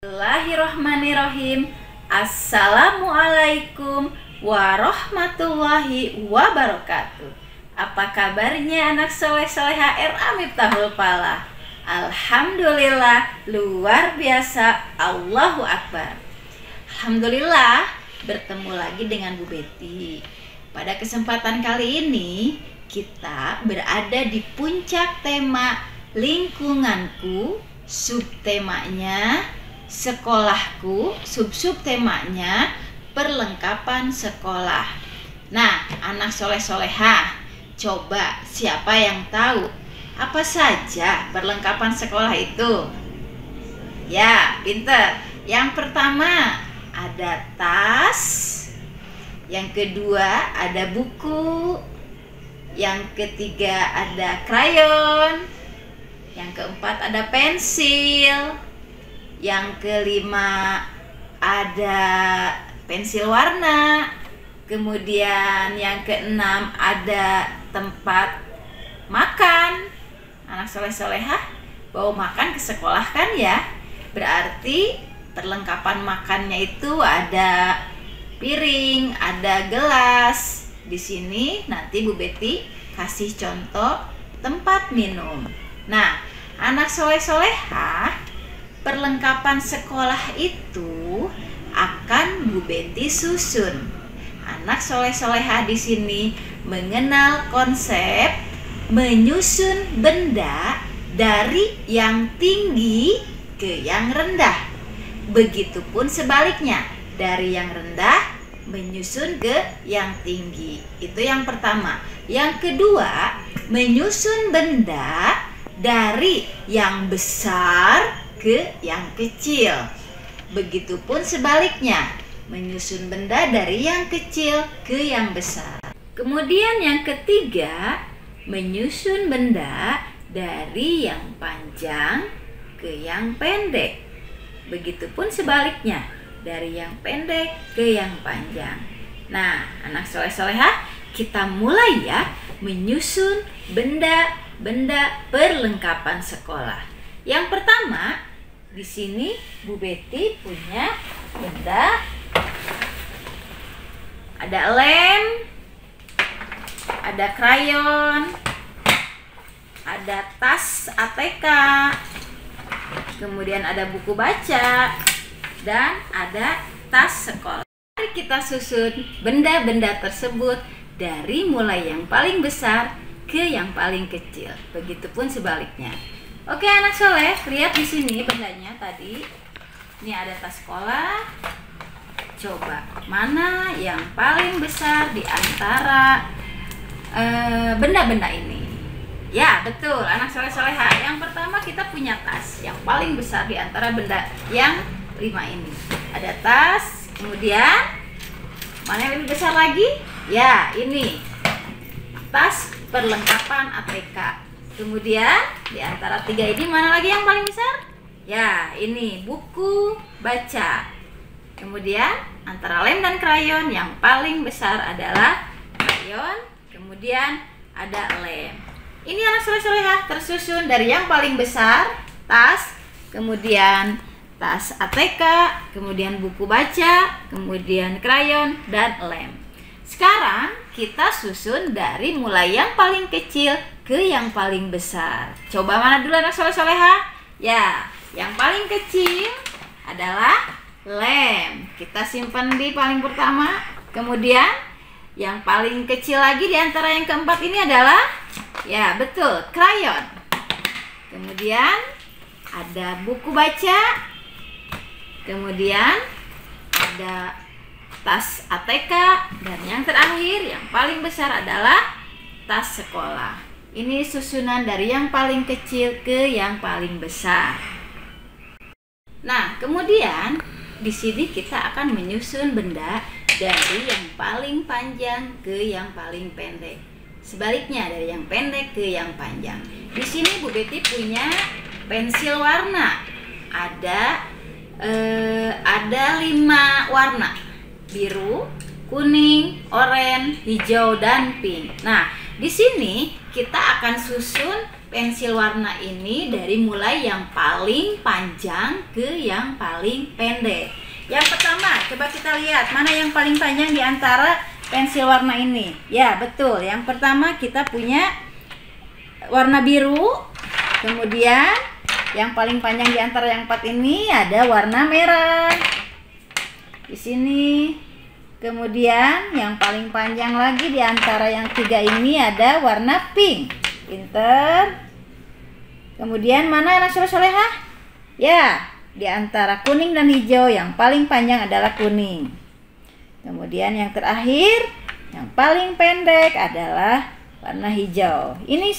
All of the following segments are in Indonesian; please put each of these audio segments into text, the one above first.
Bismillahirrahmanirrahim. Assalamualaikum warahmatullahi wabarakatuh. Apa kabarnya anak soleh-soleha RA Miftahul Falah? Alhamdulillah, luar biasa. Allahu Akbar. Alhamdulillah, bertemu lagi dengan Bu Betty. Pada kesempatan kali ini kita berada di puncak tema lingkunganku, subtemanya sekolahku, sub-temanya perlengkapan sekolah. Nah, anak soleh-soleha, coba siapa yang tahu apa saja perlengkapan sekolah itu? Ya, pinter. Yang pertama ada tas, yang kedua ada buku, yang ketiga ada krayon, yang keempat ada pensil, yang kelima ada pensil warna, kemudian yang keenam ada tempat makan. Anak soleh-solehah bawa makan ke sekolah kan ya? Berarti perlengkapan makannya itu ada piring, ada gelas. Di sini nanti Bu Betty kasih contoh tempat minum. Nah, anak soleh-solehah, perlengkapan sekolah itu akan Bu Betty susun. Anak soleh-solehah di sini mengenal konsep menyusun benda dari yang tinggi ke yang rendah. Begitupun sebaliknya, dari yang rendah menyusun ke yang tinggi. Itu yang pertama. Yang kedua, menyusun benda dari yang besar ke yang kecil. Begitupun sebaliknya, menyusun benda dari yang kecil ke yang besar. Kemudian yang ketiga, menyusun benda dari yang panjang ke yang pendek. Begitupun sebaliknya, dari yang pendek ke yang panjang. Nah, anak soleh-solehah, kita mulai ya menyusun benda-benda perlengkapan sekolah. Yang pertama, di sini Bu Betty punya benda, ada lem, ada krayon, ada tas ATK, kemudian ada buku baca, dan ada tas sekolah. Mari kita susun benda-benda tersebut dari mulai yang paling besar ke yang paling kecil. Begitupun sebaliknya. Oke anak soleh, lihat di sini bendanya tadi. Ini ada tas sekolah. Coba mana yang paling besar di antara benda-benda ini? Ya betul, anak soleh-soleha. Yang pertama kita punya tas yang paling besar di antara benda yang 5 ini. Ada tas, kemudian mana yang lebih besar lagi? Ya ini tas perlengkapan ATK. Kemudian di antara 3 ini mana lagi yang paling besar? Ya, ini buku baca. Kemudian antara lem dan krayon yang paling besar adalah krayon. Kemudian ada lem. Ini anak soleh-solehah tersusun dari yang paling besar, tas, kemudian tas ATK, kemudian buku baca, kemudian krayon dan lem. Sekarang kita susun dari mulai yang paling kecil ke yang paling besar. Coba mana dulu anak soleh-soleha? Ya, yang paling kecil adalah lem. Kita simpan di paling pertama. Kemudian yang paling kecil lagi di antara yang keempat ini adalah, ya betul, krayon. Kemudian ada buku baca. Kemudian ada tas ATK. Dan yang terakhir, yang paling besar adalah tas sekolah. Ini susunan dari yang paling kecil ke yang paling besar. Nah, kemudian di sini kita akan menyusun benda dari yang paling panjang ke yang paling pendek. Sebaliknya, dari yang pendek ke yang panjang. Di sini Bu Betty punya pensil warna. Ada 5 warna. Biru, kuning, oranye, hijau, dan pink. Nah, di sini kita akan susun pensil warna ini dari mulai yang paling panjang ke yang paling pendek. Yang pertama, coba kita lihat mana yang paling panjang di antara pensil warna ini. Ya, betul. Yang pertama kita punya warna biru. Kemudian yang paling panjang di antara yang 4 ini ada warna merah. Di sini. Kemudian yang paling panjang lagi di antara yang 3 ini ada warna pink. Pinter. Kemudian mana anak soleh-solehah? Ya, di antara kuning dan hijau yang paling panjang adalah kuning. Kemudian yang terakhir, yang paling pendek adalah warna hijau. Ini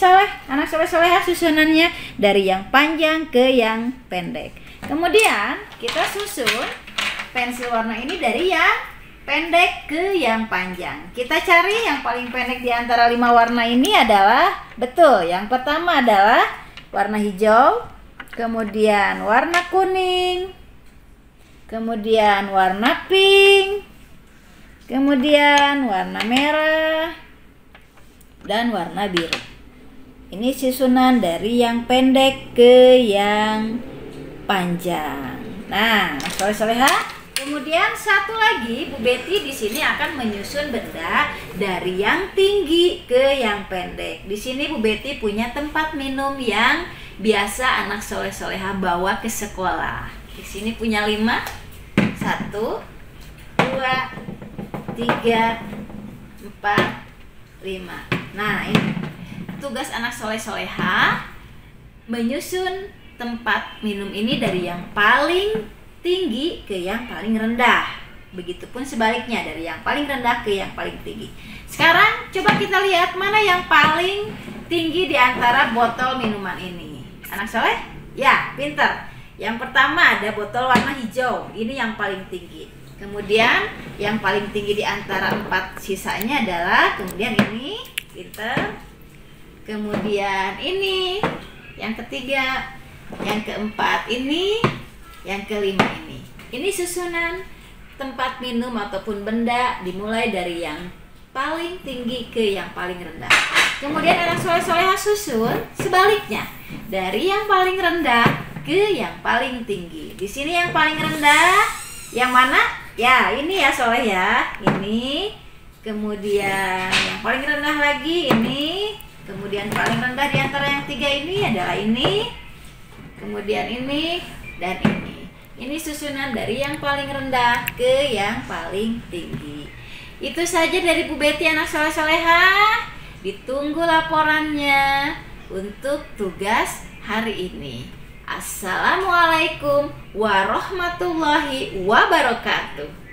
anak soleh-solehah susunannya dari yang panjang ke yang pendek. Kemudian kita susun pensil warna ini dari yang pendek ke yang panjang. Kita cari yang paling pendek di antara 5 warna ini adalah, betul, yang pertama adalah warna hijau, kemudian warna kuning, kemudian warna pink, kemudian warna merah, dan warna biru. Ini susunan dari yang pendek ke yang panjang. Nah, soleh-solehah. Kemudian satu lagi, Bu Betty di sini akan menyusun benda dari yang tinggi ke yang pendek. Di sini Bu Betty punya tempat minum yang biasa anak soleh-solehah bawa ke sekolah. Di sini punya 5. 1, 2, 3, 4, 5. Nah, ini tugas anak soleh-solehah menyusun tempat minum ini dari yang paling tinggi ke yang paling rendah. Begitupun sebaliknya, dari yang paling rendah ke yang paling tinggi. Sekarang coba kita lihat mana yang paling tinggi di antara botol minuman ini. Anak soleh? Ya, pinter. Yang pertama ada botol warna hijau. Ini yang paling tinggi. Kemudian yang paling tinggi di antara 4 sisanya adalah, kemudian ini, pinter. Kemudian ini, yang ketiga, yang keempat ini, yang kelima ini. Ini susunan tempat minum ataupun benda dimulai dari yang paling tinggi ke yang paling rendah. Kemudian anak soleh-solehah susun sebaliknya, dari yang paling rendah ke yang paling tinggi. Di sini yang paling rendah yang mana? Ya, ini ya soleh ya. Ini. Kemudian yang paling rendah lagi ini. Kemudian paling rendah di antara yang 3 ini adalah ini. Kemudian ini dan ini. Ini susunan dari yang paling rendah ke yang paling tinggi. Itu saja dari Bu Betty anak soleh-solehah. Ditunggu laporannya untuk tugas hari ini. Assalamualaikum warahmatullahi wabarakatuh.